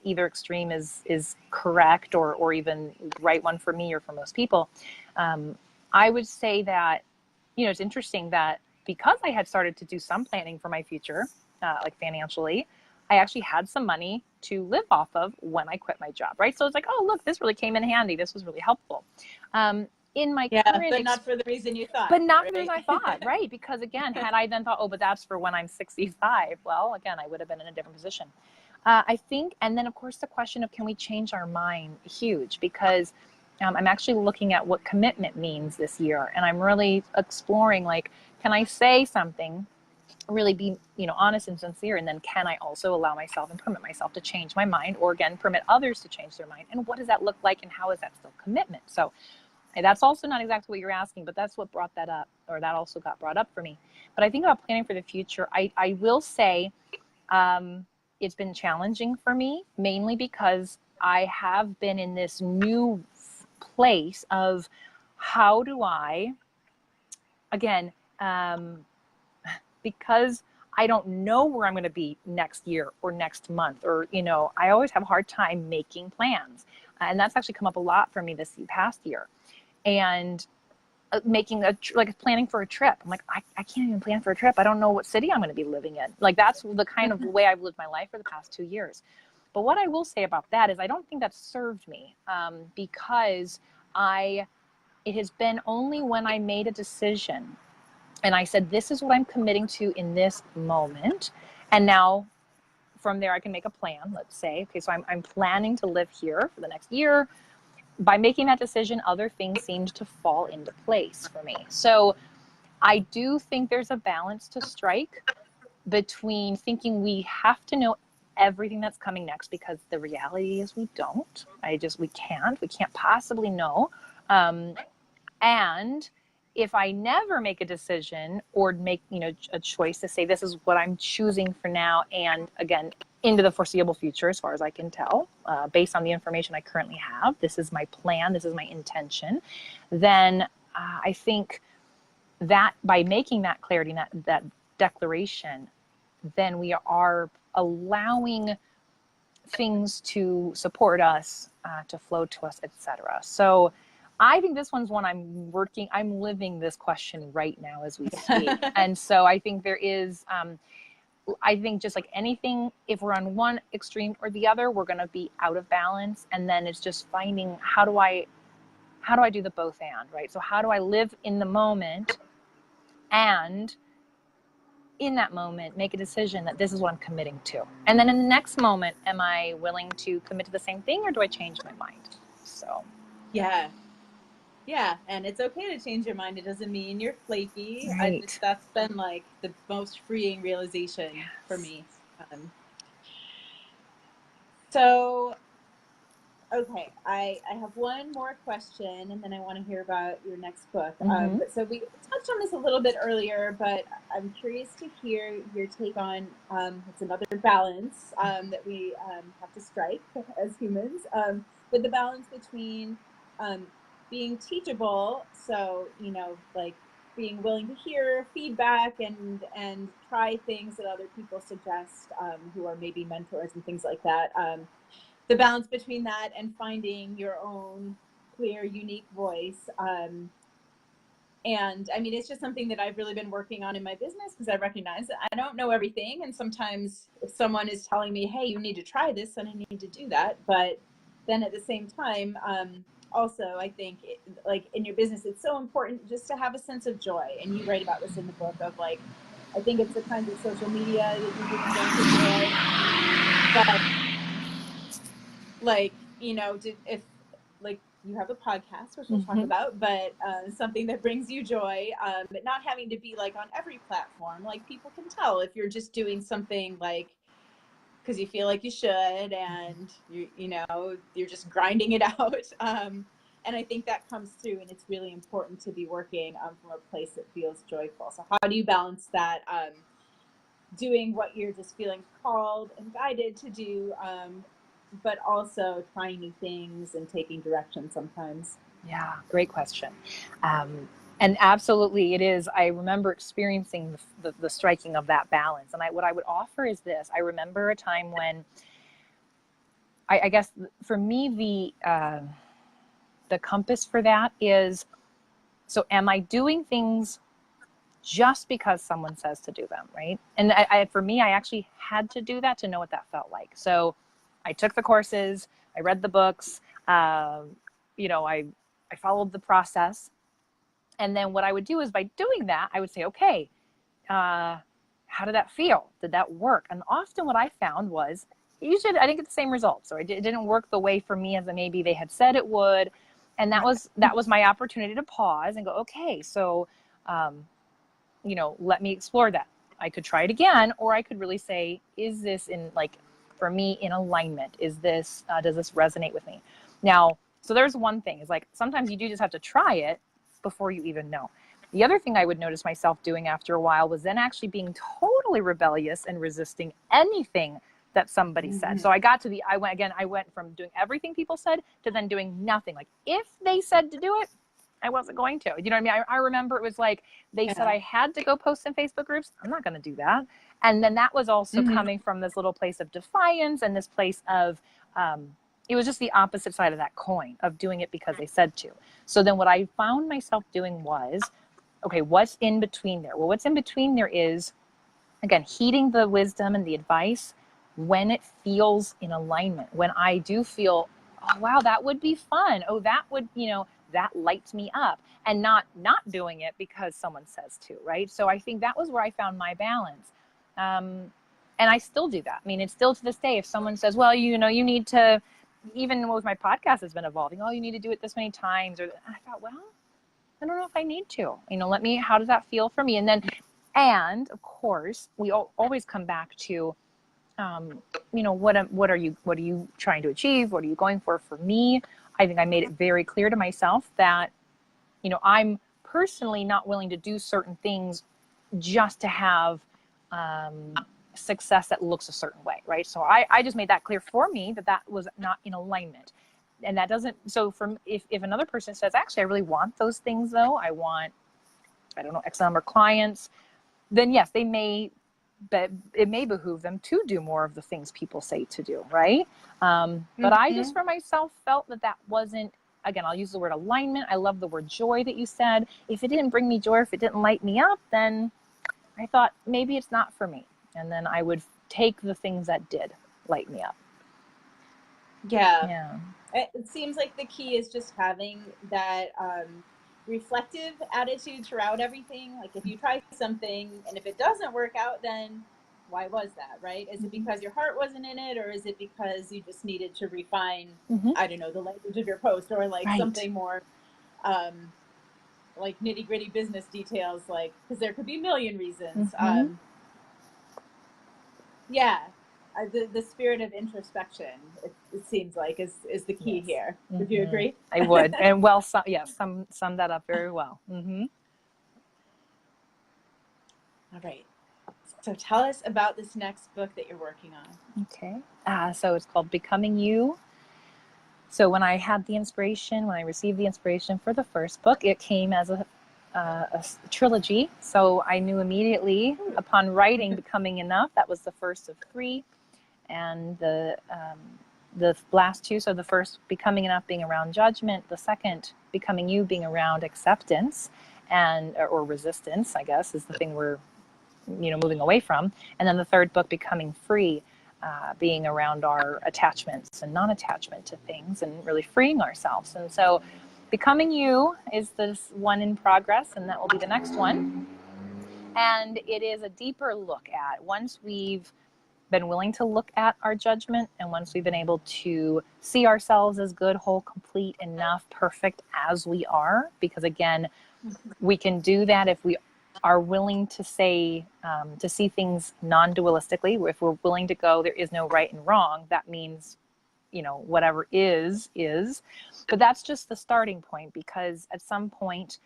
either extreme is correct or even right one for me or for most people. I would say that, you know, it's interesting that because I had started to do some planning for my future, like financially, I actually had some money to live off of when I quit my job, right? So it's like, oh, look, this really came in handy. This was really helpful. In my yeah, current, but not for the reason you thought, but not for the right? reason I thought, right? Because again, had I then thought, oh, but that's for when I'm 65, well, again, I would have been in a different position. I think, and then of course the question of can we change our mind, huge, because I'm actually looking at what commitment means this year, and I'm really exploring like, can I say something, really be, you know, honest and sincere, and then can I also allow myself and permit myself to change my mind, or again permit others to change their mind, and what does that look like, and how is that still commitment? So that's also not exactly what you're asking, but that's what brought that up, or that also got brought up for me. But I think about planning for the future. I will say it's been challenging for me, mainly because I have been in this new place of how do I, again, um, because I don't know where I'm going to be next year or next month, or, you know, I always have a hard time making plans. And that's actually come up a lot for me this past year. And making like planning for a trip. I'm like, I can't even plan for a trip. I don't know what city I'm going to be living in. Like that's the kind of way I've lived my life for the past 2 years. But what I will say about that is I don't think that served me because it has been only when I made a decision and I said, this is what I'm committing to in this moment. And now from there, I can make a plan, let's say. Okay, so I'm planning to live here for the next year. By making that decision, other things seemed to fall into place for me. So I do think there's a balance to strike between thinking we have to know everything that's coming next, because the reality is we don't. We can't possibly know. Um, and if I never make a decision or make, you know, a choice to say this is what I'm choosing for now, and again into the foreseeable future, as far as I can tell, based on the information I currently have, this is my plan, this is my intention, then I think that by making that clarity and that declaration, then we are allowing things to support us, to flow to us, etc. So I think this one's one I'm living this question right now as we speak. And so I think there is, I think just like anything, if we're on one extreme or the other, we're going to be out of balance. And then it's just finding how do I do the both and, right? So how do I live in the moment and in that moment make a decision that this is what I'm committing to, and then in the next moment, am I willing to commit to the same thing, or do I change my mind? So Yeah, yeah, and it's okay to change your mind. It doesn't mean you're flaky. right. That's been like the most freeing realization for Yes. me. Um, so okay, I have one more question, and then I want to hear about your next book. Mm-hmm. But so we touched on this a little bit earlier, but I'm curious to hear your take on it's another balance that we have to strike as humans. But the balance between um, being teachable, so you know, like being willing to hear feedback and try things that other people suggest, who are maybe mentors and things like that. The balance between that and finding your own clear, unique voice. And I mean, it's just something that I've really been working on in my business, because I recognize that I don't know everything. And sometimes if someone is telling me, hey, you need to try this, then I need to do that. But then at the same time, also, I think like in your business, it's so important just to have a sense of joy. And you write about this in the book of like, I think it's the kinds of social media that you do bring to joy. But like, you know, if like you have a podcast, which we'll talk Mm-hmm. about, but something that brings you joy, but not having to be like on every platform. Like people can tell if you're just doing something like because you feel like you should, and you know you're just grinding it out. And I think that comes through, and it's really important to be working from a place that feels joyful. So how do you balance that? Doing what you're just feeling called and guided to do, but also trying new things and taking direction sometimes. Yeah, great question. And absolutely it is. I remember experiencing the striking of that balance. And what I would offer is this. I remember a time when I guess for me, the compass for that is, so am I doing things just because someone says to do them, right? And for me, I actually had to do that to know what that felt like. So I took the courses, I read the books, you know, I followed the process. And then what I would do is by doing that, I would say, okay, how did that feel? Did that work? And often what I found was, I didn't get the same results, or it didn't work the way for me as maybe they had said it would. And that was my opportunity to pause and go, okay, so, you know, let me explore that. I could try it again, or I could really say, is this in like, for me, in alignment? Is this, does this resonate with me? Now, so there's one thing is like, sometimes you do just have to try it before you even know. The other thing I would notice myself doing after a while was then actually being totally rebellious and resisting anything that somebody said. So I went from doing everything people said to then doing nothing. Like if they said to do it, I wasn't going to. You know what I mean? I remember it was like they said Yeah. I had to go post in Facebook groups. I'm not going to do that. And then that was also coming from this little place of defiance and this place of, it was just the opposite side of that coin of doing it because they said to. So then what I found myself doing was, okay, what's in between there? Well, what's in between there is, again, heeding the wisdom and the advice when it feels in alignment. When I do feel, oh, wow, that would be fun. Oh, that would, you know, that lights me up, and not doing it because someone says to, right? So I think that was where I found my balance. And I still do that. I mean, it's still to this day, if someone says, well, you know, you need to, even with my podcast has been evolving, oh, you need to do it this many times. Or I thought, well, I don't know if I need to, you know, how does that feel for me? And then, and of course, we always come back to, you know, what are you trying to achieve? What are you going for? For me, I think I made it very clear to myself that, you know, I'm personally not willing to do certain things just to have success that looks a certain way, right? So I just made that clear for me that was not in alignment. And that doesn't, so if another person says, actually, I really want those things though, I want, I don't know, X number of clients, then yes, but it may behoove them to do more of the things people say to do, right? But I just for myself felt that wasn't, again, I'll use the word alignment. I love the word joy that you said. If it didn't bring me joy, if it didn't light me up, then I thought maybe it's not for me. And then I would take the things that did light me up. Yeah. Yeah. It seems like the key is just having that reflective attitude throughout everything. Like if you try something and if it doesn't work out, then why was that, right? Is it because your heart wasn't in it, or is it because you just needed to refine, I don't know, the language of your post, or like Right. something more like nitty gritty business details, like, because there could be a million reasons. Yeah, the spirit of introspection, it seems like, is the key Yes. here. Would you agree? I would. And well, yes, sum that up very well. All right. So tell us about this next book that you're working on. Okay. So it's called Becoming You. So when I received the inspiration for the first book, it came as a trilogy. So I knew immediately upon writing Becoming Enough, that was the first of 3. And the last 2, so the first Becoming Enough being around judgment, the second Becoming You being around acceptance. and or resistance, I guess, is the thing we're moving away from. And then the third book, Becoming Free, being around our attachments and non-attachment to things and really freeing ourselves. And so Becoming You is this one in progress, and that will be the next one. And it is a deeper look at, once we've been willing to look at our judgment, and once we've been able to see ourselves as good, whole, complete, enough, perfect as we are, because again, we can do that if we are willing to say, to see things non-dualistically. If we're willing to go, there is no right and wrong, that means, whatever is. But that's just the starting point, because at some point,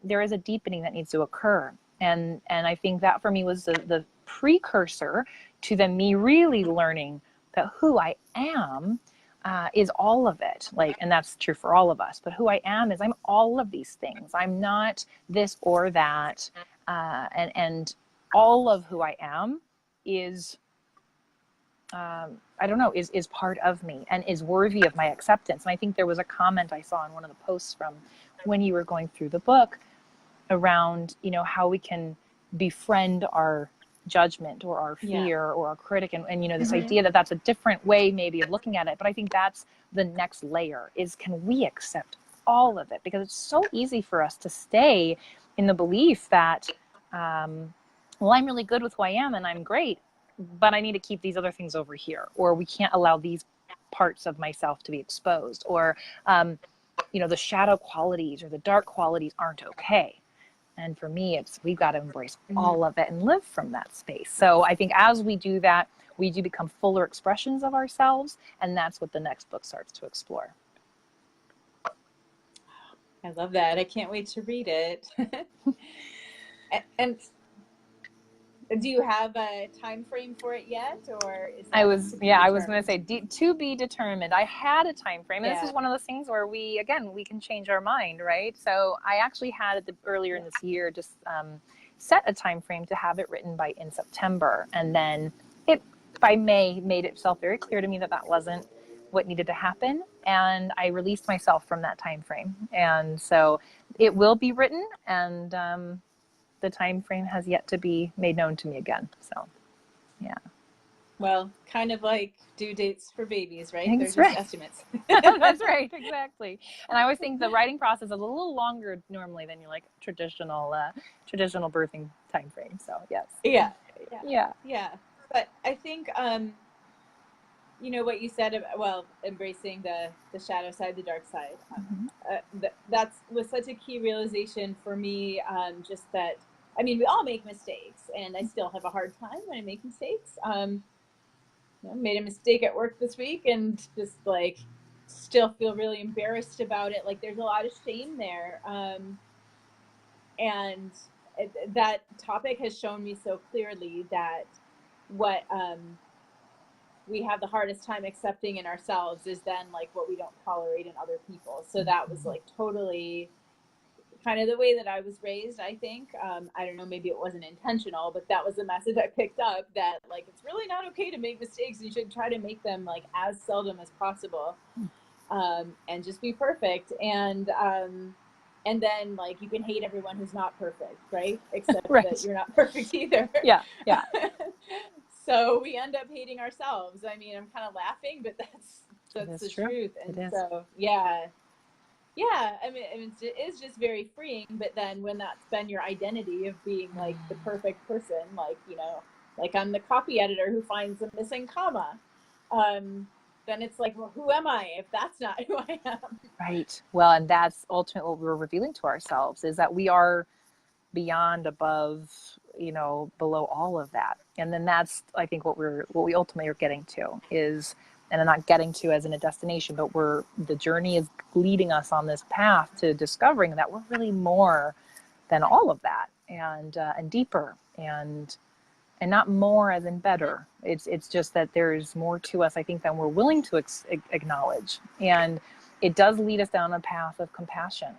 there is a deepening that needs to occur. And I think that for me was the precursor to then me really learning that who I am is all of it. And that's true for all of us, but who I am is I'm all of these things. I'm not this or that. And all of who I am is, I don't know, is part of me and is worthy of my acceptance. And I think there was a comment I saw in one of the posts from when you were going through the book around, how we can befriend our judgment or our fear or our critic. And this idea that that's a different way maybe of looking at it. But I think that's the next layer, is can we accept all of it? Because it's so easy for us to stay in the belief that, well, I'm really good with who I am and I'm great, but I need to keep these other things over here, or we can't allow these parts of myself to be exposed, or, the shadow qualities or the dark qualities aren't okay. And for me, it's, we've got to embrace all of it and live from that space. So I think as we do that, we do become fuller expressions of ourselves. And that's what the next book starts to explore. I love that. I can't wait to read it. And do you have a time frame for it yet, or is that I was going to say to be determined. I had a time frame, and this is one of those things where we can change our mind, right? So I actually had earlier in this year just set a time frame to have it written in September, and then it by May made itself very clear to me that wasn't what needed to happen, and I released myself from that time frame, and so it will be written, and the time frame has yet to be made known to me again. So, yeah. Well, kind of like due dates for babies, right? That's They're just right. estimates. That's right, exactly. And I always think the writing process is a little longer normally than your traditional birthing time frame. So yes. Yeah. But I think what you said about, embracing the shadow side, the dark side. That was such a key realization for me. Just that, I mean, we all make mistakes, and I still have a hard time when I make mistakes. Made a mistake at work this week, and just still feel really embarrassed about it. There's a lot of shame there, and that topic has shown me so clearly that what we have the hardest time accepting in ourselves is then what we don't tolerate in other people. So that was totally kind of the way that I was raised, I think. I don't know, maybe it wasn't intentional, but that was the message I picked up, that it's really not okay to make mistakes. You should try to make them as seldom as possible, and just be perfect. And then you can hate everyone who's not perfect, right? Except right. that you're not perfect either. Yeah. So we end up hating ourselves. I mean, I'm kind of laughing, but that's the truth. And so, yeah. I mean, it is just very freeing. But then when that's been your identity of being the perfect person, I'm the copy editor who finds a missing comma, then it's well, who am I if that's not who I am? Right. Well, and that's ultimately what we're revealing to ourselves, is that we are beyond, above, below all of that. And then that's, I think, what we ultimately are getting to is, and I'm not getting to as in a destination, but the journey is leading us on this path to discovering that we're really more than all of that, and deeper, and not more as in better. It's just that there's more to us, I think, than we're willing to acknowledge. And it does lead us down a path of compassion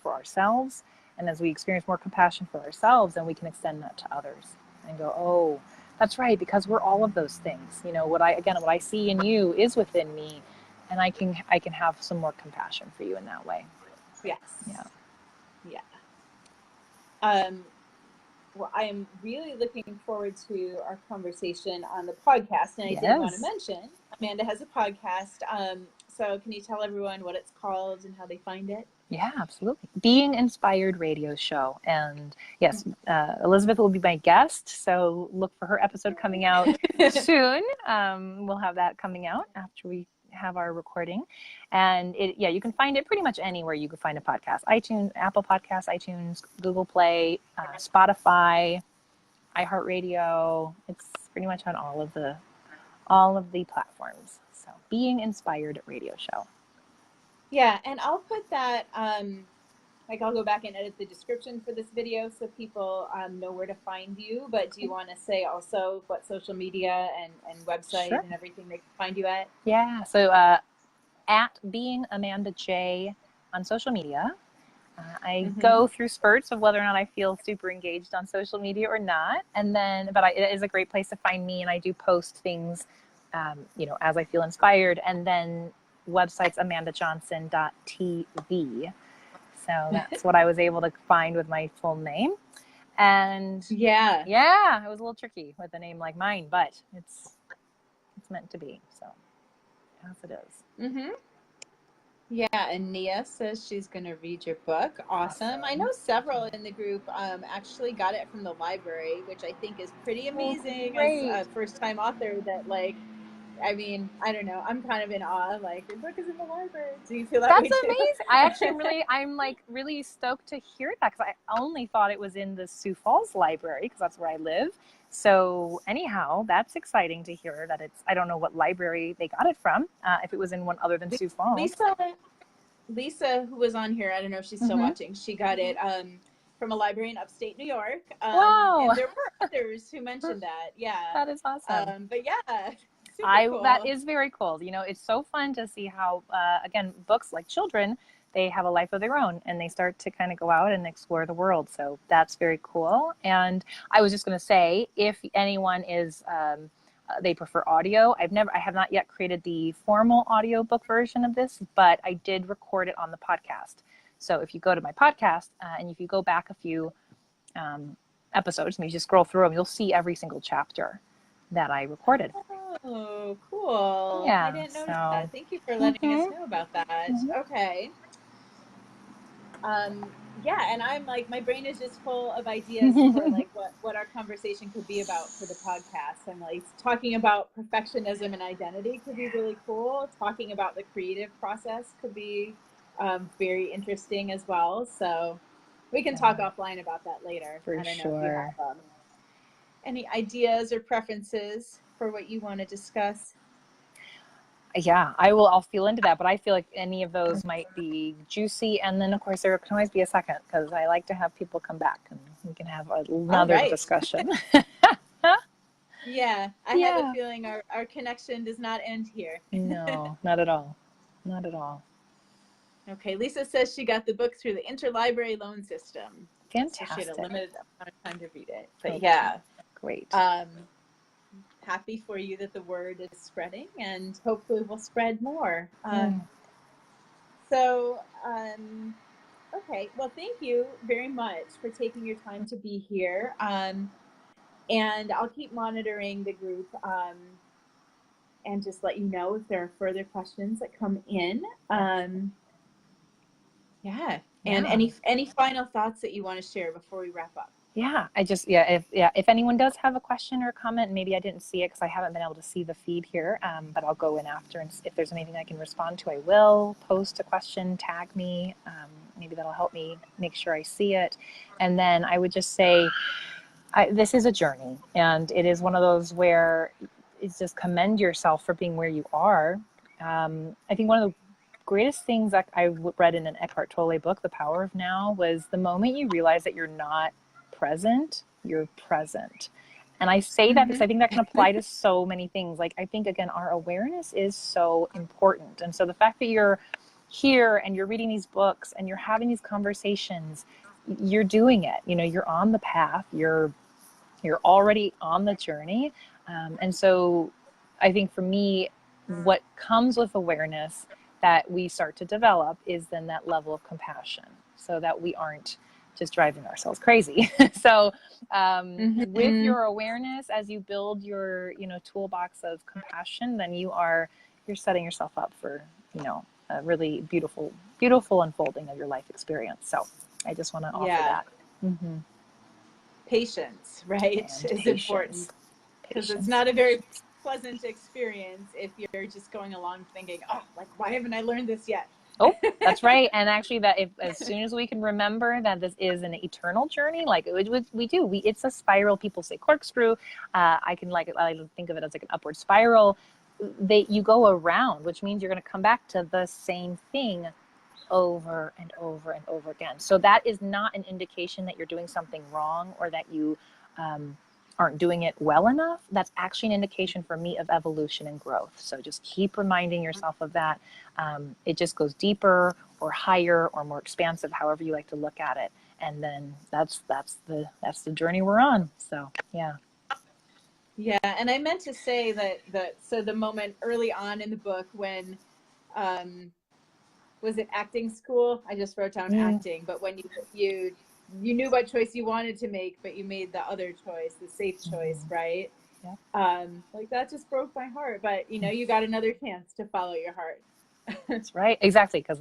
for ourselves. And as we experience more compassion for ourselves, then we can extend that to others and go, oh, that's right, because we're all of those things. What I see in you is within me, and I can have some more compassion for you in that way. Yes. Yeah. Um, well, I am really looking forward to our conversation on the podcast. And I did want to Yes. mention Amanda has a podcast. So can you tell everyone what it's called and how they find it? Yeah, absolutely. Being Inspired radio show. And yes, Elizabeth will be my guest. So look for her episode coming out soon. We'll have that coming out after we have our recording. And yeah, you can find it pretty much anywhere you can find a podcast: iTunes, Apple Podcasts, iTunes, Google Play, Spotify, iHeartRadio. It's pretty much on all of the platforms. So Being Inspired radio show. Yeah, and I'll put that like I'll go back and edit the description for this video so people know where to find you. But do you want to say also what social media and website Sure. and everything they can find you at? Yeah. So at Being Amanda J on social media. I go through spurts of whether or not I feel super engaged on social media or not. And then, it is a great place to find me. And I do post things, as I feel inspired. And then website's amandajohnson.tv. So that's what I was able to find with my full name. And Yeah. yeah, it was a little tricky with a name like mine, but it's meant to be. So as it is. Yeah, and Nia says she's going to read your book. Awesome. I know several in the group actually got it from the library, which I think is pretty amazing as Great. a first-time author that I mean, I don't know. I'm kind of in awe. Like, your book is in the library. Do you feel that That's way too? amazing. I'm like really stoked to hear that because I only thought it was in the Sioux Falls Library because that's where I live. So anyhow, that's exciting to hear that I don't know what library they got it from, if it was in one other than Sioux Falls. Lisa, who was on here, I don't know if she's still watching. She got it from a library in upstate New York. Wow. And there were others who mentioned that. Yeah. That is awesome. But yeah, super cool. That is very cool. It's so fun to see how, again, books like children, they have a life of their own and they start to kind of go out and explore the world. So that's very cool. And I was just going to say, if anyone is, they prefer audio, I have not yet created the formal audiobook version of this, but I did record it on the podcast. So if you go to my podcast and if you go back a few episodes and you just scroll through them, you'll see every single chapter that I recorded. Oh, cool. Yeah, I didn't notice that. Thank you for letting us know about that. Okay. Yeah, and I'm like, my brain is just full of ideas for like what our conversation could be about for the podcast. I'm like, talking about perfectionism and identity could be really cool. Talking about the creative process could be very interesting as well. So we can talk offline about that later. For I don't know if you sure. have any ideas or preferences for what you want to discuss. Yeah, I'll feel into that, but I feel like any of those might be juicy. And then, of course, there can always be a second because I like to have people come back and we can have another discussion. Yeah, I have a feeling our connection does not end here. No, not at all. Not at all. Okay, Lisa says she got the book through the interlibrary loan system. Fantastic. So she had a limited amount of time to read it. But yeah. Great. Happy for you that the word is spreading and hopefully we'll spread more. Okay, well, thank you very much for taking your time to be here. And I'll keep monitoring the group and just let you know if there are further questions that come in. Yeah. And any final thoughts that you want to share before we wrap up? Yeah, if anyone does have a question or a comment, maybe I didn't see it because I haven't been able to see the feed here, but I'll go in after, and if there's anything I can respond to, I will post a question, tag me, maybe that'll help me make sure I see it. And then I would just say, this is a journey, and it is one of those where it's just commend yourself for being where you are. I think one of the greatest things that I read in an Eckhart Tolle book, The Power of Now, was the moment you realize that you're not present, you're present. And I say that because I think that can apply to so many things. Like, I think, again, our awareness is so important. And so the fact that you're here and you're reading these books and you're having these conversations, you're doing it. You're on the path. You're already on the journey. And so I think for me, what comes with awareness that we start to develop is then that level of compassion, so that we aren't just driving ourselves crazy. So with Mm-hmm. your awareness, as you build your, toolbox of compassion, then you're setting yourself up for, a really beautiful unfolding of your life experience. So I just want to offer Yeah. that. Mm-hmm. Patience, right, And is important, patience. because it's Patience. not a very pleasant experience if you're just going along thinking, oh, like, why haven't I learned this yet? Oh, that's right. And actually, that if as soon as we can remember that this is an eternal journey, like we do, it's a spiral. People say corkscrew. I think of it as like an upward spiral. You go around, which means you're going to come back to the same thing over and over and over again. So that is not an indication that you're doing something wrong or that you aren't doing it well enough. That's actually an indication for me of evolution and growth. So just keep reminding yourself of that. It just goes deeper or higher or more expansive, however you like to look at it. And then that's the journey we're on. So yeah. Yeah, and I meant to say that the moment early on in the book when um was it acting school? I just wrote down Mm, acting, but when you knew what choice you wanted to make, but you made the other choice, the safe choice, mm, right? yeah. Like that just broke my heart, but you got another chance to follow your heart. That's right. Exactly. Because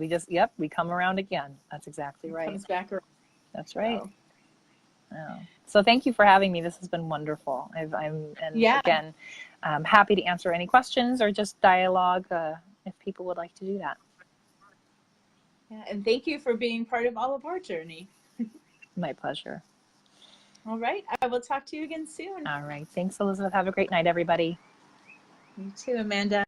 we come around again. That's exactly It right. comes back around. That's right. So Oh. So thank you for having me. This has been wonderful. And yeah, again, I'm happy to answer any questions or just dialogue if people would like to do that. yeah, and thank you for being part of all of our journey. My pleasure. All right, I will talk to you again soon. All right. Thanks, Elizabeth. Have a great night, everybody. You too, Amanda.